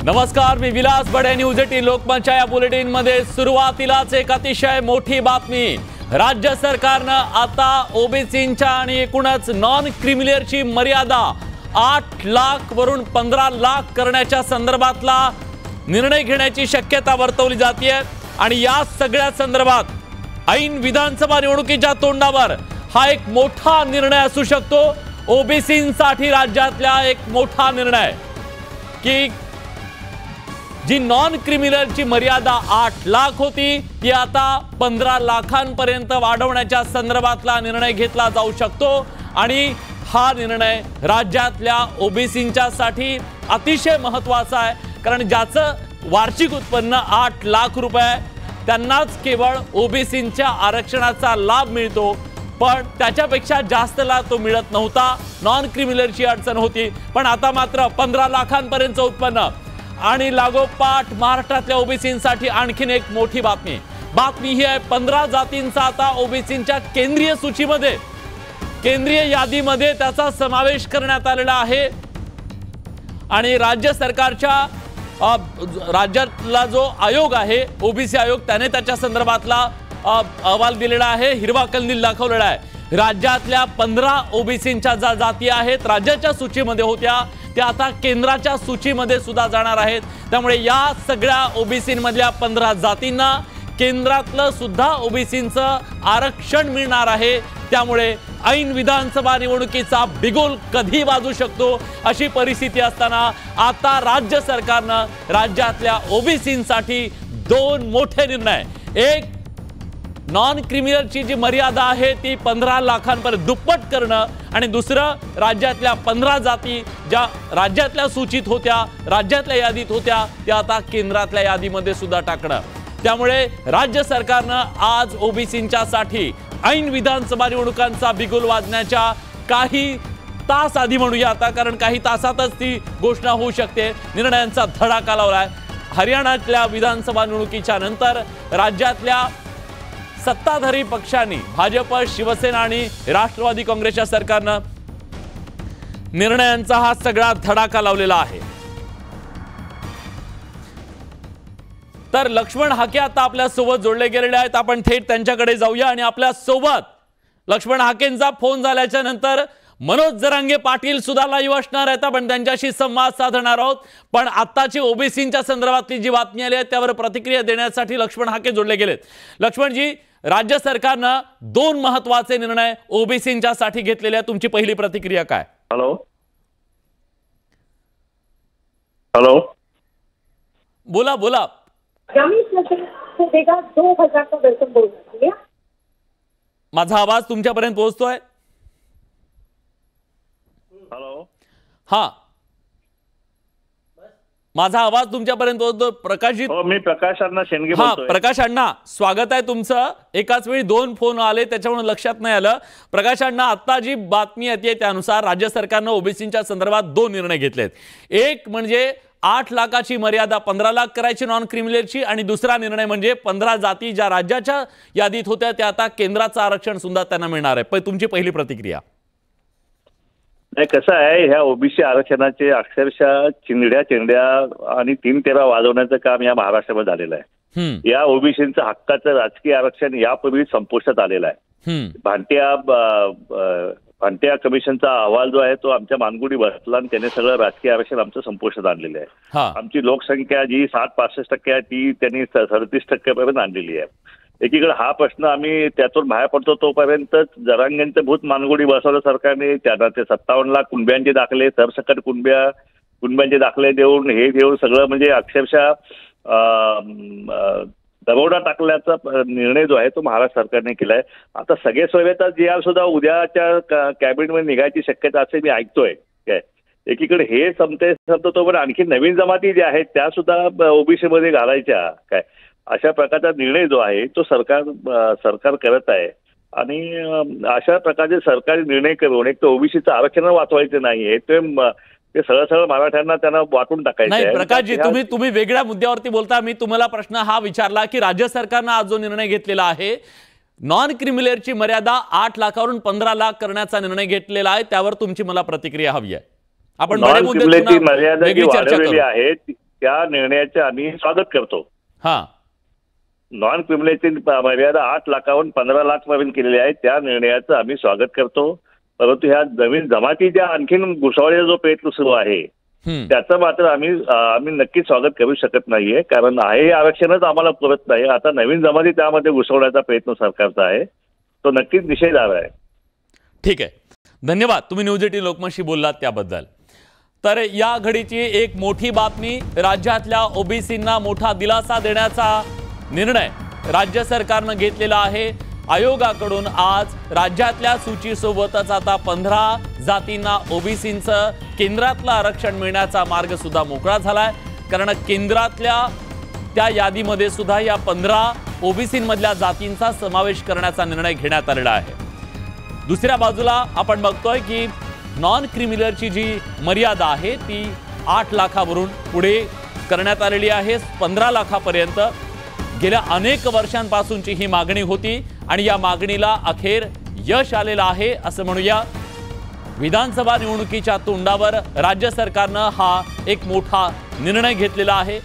नमस्कार, मी विलास बडे. न्यूज 18 लोकमतच्या या बुलेटिन मध्ये सुरुवातीलाच एक अतिशय मोठी बातमी. राज्य सरकारनं आता ओबीसींच्या आणि एकूणच नॉन क्रिमिलियरची मर्यादा 8 लाख वरून 15 लाख करण्याच्या संदर्भातला निर्णय घेण्याची शक्यता वर्तवली जाते आणि या सगळ्या संदर्भात ऐन विधानसभा निवडणुकीच्या तोंडावर हा एक मोठा निर्णय असू शकतो. ओबीसींसाठी राज्यातला एक मोठा निर्णय की जी नॉन क्रिमिनलची मर्यादा 8 लाख होती ती आता 15 लाखांपर्यंत वाढवण्याच्या संदर्भातला निर्णय घेतला जाऊ शकतो आणि हा निर्णय राज्यातल्या ओबीसींच्यासाठी अतिशय महत्त्वाचा आहे. कारण ज्याचं वार्षिक उत्पन्न 8 लाख रुपये त्यांनाच केवळ ओबीसींच्या आरक्षणाचा लाभ मिळतो, पण त्याच्यापेक्षा जास्त लाभ तो मिळत नव्हता. नॉन क्रिमिनलची अडचण होती, पण आता मात्र 15 लाखांपर्यंतचं उत्पन्न आणि लागोपाठ महाराष्ट्रातल्या ओबीसींसाठी आणखीन एक मोठी बातमी ही आहे. 15 जातींचा आता ओबीसींच्या केंद्रीय सूचीमध्ये, केंद्रीय यादीमध्ये त्याचा समावेश करण्यात आलेला आहे आणि राज्य सरकारच्या राज्यातला जो आयोग आहे ओबीसी आयोग त्याने त्याच्या संदर्भातला अहवाल दिलेला आहे, हिरवा कंदील दाखवलेला आहे. राज्यातल्या 15 ओबीसींच्या ज्या जाती आहेत राज्याच्या सूचीमध्ये होत्या त्या आता केंद्राच्या सूचीमध्ये सुद्धा जाणार आहेत. त्यामुळे या सगळ्या ओबीसींमधल्या 15 जातींना केंद्रातलं सुद्धा ओबीसींचं आरक्षण मिळणार आहे. त्यामुळे ऐन विधानसभा निवडणुकीचा बिगुल कधी वाजू शकतो अशी परिस्थिती असताना आता राज्य सरकारनं राज्यातल्या ओबीसींसाठी 2 मोठे निर्णय, एक नॉन क्रिमिनलची जी मर्यादा आहे ती 15 लाखांपर्यंत दुप्पट करणं आणि दुसरं राज्यातल्या 15 जाती ज्या राज्यातल्या सूचीत होत्या, राज्यातल्या यादीत होत्या त्या आता केंद्रातल्या यादीमध्ये सुद्धा टाकणं. त्यामुळे राज्य सरकारनं आज ओबीसींच्यासाठी ऐन विधानसभा निवडणुकांचा बिगुल वाजण्याच्या काही तास आधी म्हणूया आता, कारण काही तासातच ती घोषणा होऊ शकते, निर्णयांचा धडाका लावलाय. हरियाणातल्या विधानसभा निवडणुकीच्या नंतर राज्यातल्या सत्ताधारी पक्षांनी भाजप, शिवसेना आणि राष्ट्रवादी काँग्रेसच्या सरकारनं निर्णयांचा हा सगळा धडाका लावलेला आहे. तर लक्ष्मण हाके आता आपल्या सोबत जोडले गेलेले आहेत. आपण थेट त्यांच्याकडे जाऊया आणि आपल्या सोबत लक्ष्मण हाकेंचा फोन झाल्याच्या नंतर मनोज जरांगे पाटील सुद्धा लाईव्ह असणार आहेत. आपण त्यांच्याशी संवाद साधणार आहोत. पण आत्ताची ओबीसींच्या संदर्भातली जी बातमी आली आहे त्यावर प्रतिक्रिया देण्यासाठी लक्ष्मण हाके जोडले गेलेत. लक्ष्मणजी, राज्य सरकारनं 2 महत्त्वाचे निर्णय ओबीसींच्यासाठी घेतलेले आहेत. तुमची पहिली प्रतिक्रिया काय? हॅलो हॅलो बोला बोला. माझा आवाज तुमच्यापर्यंत पोहोचतोय? हॅलो, हा, माझा आवाज तुमच्यापर्यंत पोहोचतो? प्रकाशजी, मी प्रकाश अण्णा शेंडगे बोलतोय. प्रकाश अण्णा, स्वागत आहे तुमचं. एकाच वेळी 2 फोन आले त्याच्यामुळे लक्षात नाही आलं. प्रकाश अण्णा, आता जी बातमी येते त्यानुसार राज्य सरकारनं ओबीसींच्या संदर्भात 2 निर्णय घेतलेत. एक म्हणजे 8 लाखाची मर्यादा 15 लाख करायची नॉन क्रिमिनलची आणि दुसरा निर्णय म्हणजे 15 जाती ज्या राज्याच्या यादीत होत्या त्या आता केंद्राचं आरक्षण सुद्धा त्यांना मिळणार आहे. पण तुमची पहिली प्रतिक्रिया? नाही, कसं आहे, ह्या ओबीसी आरक्षणाचे अक्षरशः चिंगड्या आणि 3-13 वाजवण्याचं काम या महाराष्ट्रामध्ये झालेलं आहे. या ओबीसींचं हक्काचं राजकीय आरक्षण यापूर्वी संपुष्टात आलेलं आहे. भांट्या कमिशनचा अहवाल जो आहे तो आमच्या मानगुडी बसला आणि त्याने सगळं राजकीय आरक्षण आमचं संपुष्टात आणलेलं आहे. आमची लोकसंख्या जी 60-65% आहे ती त्यांनी 37% पर्यंत आणलेली आहे. एकीकडे हा प्रश्न आम्ही त्यातून बाहेर पडतो तोपर्यंत जरांगेंचं भूत मानगुडी बसवलं सरकारने. त्यांना ते 57 लाख कुणब्यांचे दाखले, सरसकट कुणब्यांचे दाखले देऊन सगळं म्हणजे अक्षरशः दरोडा टाकल्याचा निर्णय जो आहे तो महाराष्ट्र सरकारने केलाय. आता सगळे सोयरेचा जी आर सुद्धा उद्याच्या कॅबिनेटमध्ये निघायची शक्यता असे मी ऐकतोय. काय एकीकडे हे संपतो तोपर्यंत आणखी नवीन जमाती ज्या आहेत त्या सुद्धा ओबीसी मध्ये घालायच्या, काय अशा प्रकारचा निर्णय जो आहे तो सरकार करत आहे. आणि अशा प्रकारचे सरकारी निर्णय करून एक तर ओबीसीचं आरक्षण वाचवायचं नाहीये, ते सरळ मराठ्यांना त्यांना वाटून टाकायचं आहे. नाही प्रकाशजी, तुम्ही वेगळ्या मुद्द्यावरती बोलता. मी तुम्हाला प्रश्न हा विचारला की राज्य सरकारनं आज जो निर्णय घेतलेला आहे नॉन क्रिमिनलची मर्यादा 8 लाखावरून 15 लाख करण्याचा निर्णय घेतलेला आहे, त्यावर तुमची मला प्रतिक्रिया हवी आहे. आपण मर्यादा जी वाढवलेली आहे त्या निर्णयाचे आम्ही स्वागत करतो. हा, नॉन क्रिमिनलची मर्यादा 8 लाखाहून 15 लाख पर्यंत केलेली आहे. त्या निर्णयाचं आम्ही स्वागत करतो. परंतु ह्या नवीन जमाती ज्या आणखीन घुसवण्याचा जो प्रयत्न सुरू आहे त्याचं मात्र आम्ही नक्कीच स्वागत करू शकत नाहीये. कारण हे आरक्षणच आम्हाला पुरत नाही. आता नवीन जमाती त्यामध्ये घुसवण्याचा प्रयत्न सरकारचा आहे, तो नक्कीच निषेधार्ह आहे. ठीक आहे, धन्यवाद. तुम्ही न्यूज 18 लोकमतशी बोललात त्याबद्दल. तर या घडीची एक मोठी बातमी, राज्यातल्या ओबीसींना मोठा दिलासा देण्याचा निर्णय राज्य सरकारनं घेतलेला आहे. आयोगाकडून आज राज्यातल्या सूचीसोबतच आता 15 जातींना ओबीसींचं केंद्रातलं आरक्षण मिळण्याचा मार्ग सुद्धा मोकळा झालाय. कारण केंद्रातल्या त्या यादीमध्ये सुद्धा या 15 ओबीसींमधल्या जातींचा समावेश करण्याचा निर्णय घेण्यात आलेला आहे. दुसऱ्या बाजूला आपण बघतोय की नॉन क्रिमिनलची जी मर्यादा आहे ती 8 लाखावरून पुढे करण्यात आलेली आहे 15 लाखापर्यंत. गेल्या अनेक वर्षांपासूनची ही मागणी होती आणि या मागणीला अखेर यश आलेलं आहे असं म्हणूया. विधानसभा निवडणुकीच्या तोंडावर राज्य सरकारनं हा एक मोठा निर्णय घेतलेला आहे.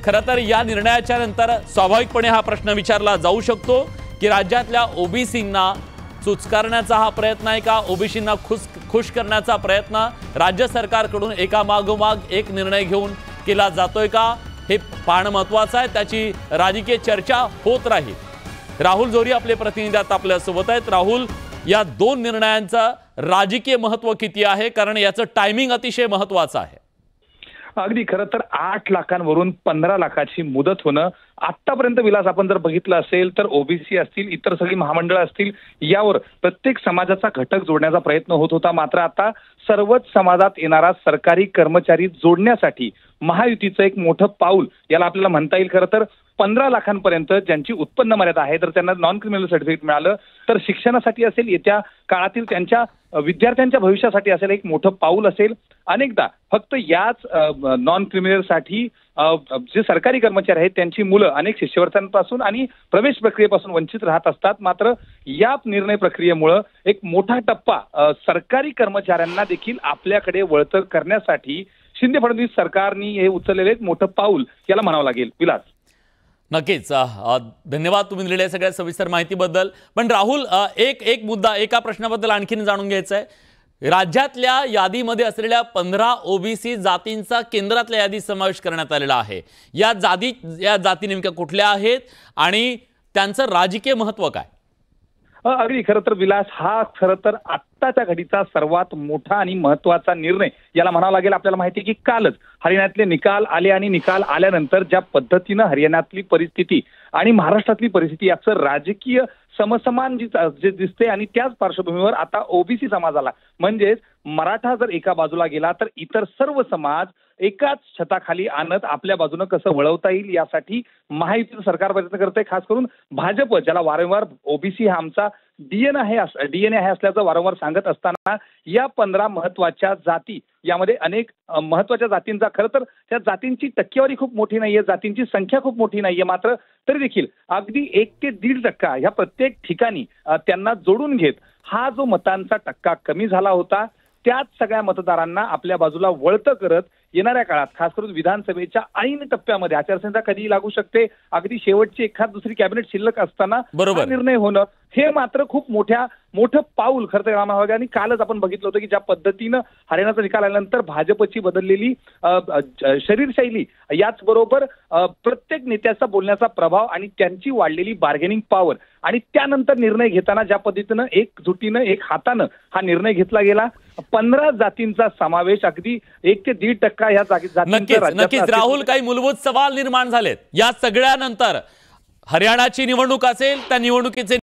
खरं तर या निर्णयाच्या नंतर स्वाभाविकपणे हा प्रश्न विचारला जाऊ शकतो की राज्यातल्या ओबीसींना चुचकारण्याचा हा प्रयत्न आहे का, ओबीसींना खुश करण्याचा प्रयत्न राज्य सरकारकडून एकामागोमाग एक निर्णय घेऊन केला जातोय का, हे पाहणं महत्त्वाचं आहे. त्याची राजकीय चर्चा होत राहील. राहुल जोरी आपले प्रतिनिधी आता आपल्या सोबत आहेत. राहुल, या दोन निर्णयांचं राजकीय महत्त्व किती आहे, कारण याचं टायमिंग अतिशय महत्त्वाचं आहे. अगदी खरं तर 8 लाखांवरून 15 लाखाची मुदत होणं आतापर्यंत विलास आपण जर बघितलं असेल तर ओबीसी असतील, इतर सगळी महामंडळं असतील, यावर प्रत्येक समाजाचा घटक जोडण्याचा प्रयत्न होत होता. मात्र आता सर्वच समाजात येणारा सरकारी कर्मचारी जोडण्यासाठी महायुतीचं एक मोठं पाऊल याला आपल्याला म्हणता येईल. खरं तर 15 लाखांपर्यंत ज्यांची उत्पन्न मर्यादा आहे तर त्यांना नॉन क्रिमिनल सर्टिफिकेट मिळालं तर शिक्षणासाठी असेल, येत्या काळातील त्यांच्या विद्यार्थ्यांच्या भविष्यासाठी असेल एक मोठं पाऊल असेल. अनेकदा फक्त याच नॉन क्रिमिनलसाठी जे सरकारी कर्मचारी आहेत त्यांची मुलं अनेक शिष्यवृत्त्यांपासून आणि प्रवेश प्रक्रियेपासून वंचित राहत असतात. मात्र या निर्णय प्रक्रियेमुळे एक मोठा टप्पा सरकारी कर्मचाऱ्यांना देखील आपल्याकडे वळतर करण्यासाठी शिंदे फडणवीस सरकारने हे उचललेले एक मोठं पाऊल याला म्हणावं लागेल. विलास, नक्कीच धन्यवाद तुम्ही दिलेल्या सगळ्या सविस्तर माहितीबद्दल. पण राहुल, एक मुद्दा, एका प्रश्नाबद्दल आणखीन जाणून घ्यायचा आहे. राज्यातल्या यादीमध्ये असलेल्या 15 ओबीसी जातींचा केंद्रातल्या यादीत समावेश करण्यात आलेला आहे. या जाती नेमक्या कुठल्या आहेत आणि त्यांचं राजकीय महत्त्व काय? अगदी खरं तर विलास, हा खरं तर आत्ताच्या घडीचा सर्वात मोठा आणि महत्त्वाचा निर्णय याला म्हणावा लागेल. आपल्याला माहिती आहे की कालच हरियाणातले निकाल आले आणि निकाल आल्यानंतर ज्या पद्धतीनं हरियाणातली परिस्थिती आणि महाराष्ट्रातली परिस्थिती याचं राजकीय समसमान जे दिसते आणि त्याच पार्श्वभूमीवर आता ओबीसी समाजाला म्हणजेच मराठा जर एका बाजूला गेला तर इतर सर्व समाज एकाच छताखाली आणत आपल्या बाजूनं कसं वळवता येईल यासाठी महायुतीचं सरकार प्रयत्न करतंय. खास करून भाजप, ज्याला वारंवार ओबीसी हा आमचा डीएनए आहे असल्याचं वारंवार सांगत असताना या 15 महत्वाच्या जाती यामध्ये अनेक महत्वाच्या जातींचा, खरं तर त्या जातींची टक्केवारी खूप मोठी नाहीये, जातींची संख्या खूप मोठी नाहीये, मात्र तरी देखील अगदी 1 ते 1.5% ह्या प्रत्येक ठिकाणी त्यांना जोडून घेत हा जो मतांचा टक्का कमी झाला होता त्याच सगळ्या मतदारांना आपल्या बाजूला वळतं करत येणाऱ्या काळात खास करून विधानसभेच्या ऐन टप्प्यामध्ये आचारसंहिता कधी लागू शकते, अगदी शेवटची एखाद दुसरी कॅबिनेट शिल्लक असताना निर्णय होणं हे मात्र खूप मोठं पाऊल खरं तर म्हणावं. आणि कालच आपण बघितलं होतं की ज्या पद्धतीनं हरियाणाचा निकाल आल्यानंतर भाजपची बदललेली शरीरशैली, याचबरोबर प्रत्येक नेत्याचा बोलण्याचा प्रभाव आणि त्यांची वाढलेली बार्गेनिंग पॉवर आणि त्यानंतर निर्णय घेताना ज्या पद्धतीनं एकजुटीनं एक हातानं हा निर्णय घेतला गेला, 15 जातींचा समावेश अगदी 1 ते 1.5% या जातींचा. नक्कीच राहुल, काही मूलभूत सवाल निर्माण झालेत या सगळ्यानंतर. हरियाणाची निवडणूक असेल, त्या निवडणुकीचे